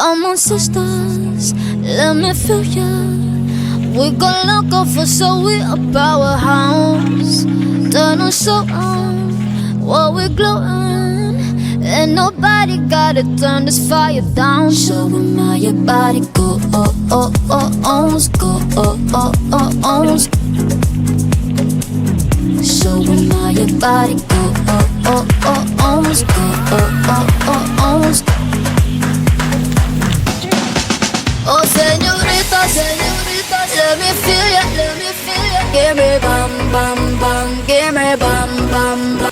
Come on, sisters, let me feel ya. We gon' look up for so we a powerhouse. Done us so on, while we glowing. Ain't nobody gotta turn this fire down. Show 'em how your body go, oh, oh, oh, oh, go, oh, oh, oh, oh. Show 'em how your body go, oh, oh, oh, oh, go, oh, oh, oh, oh. Oh, señorita, señorita, let me feel ya, let me feel ya. Give me bam, bam, bam, give me bam, bam, bam.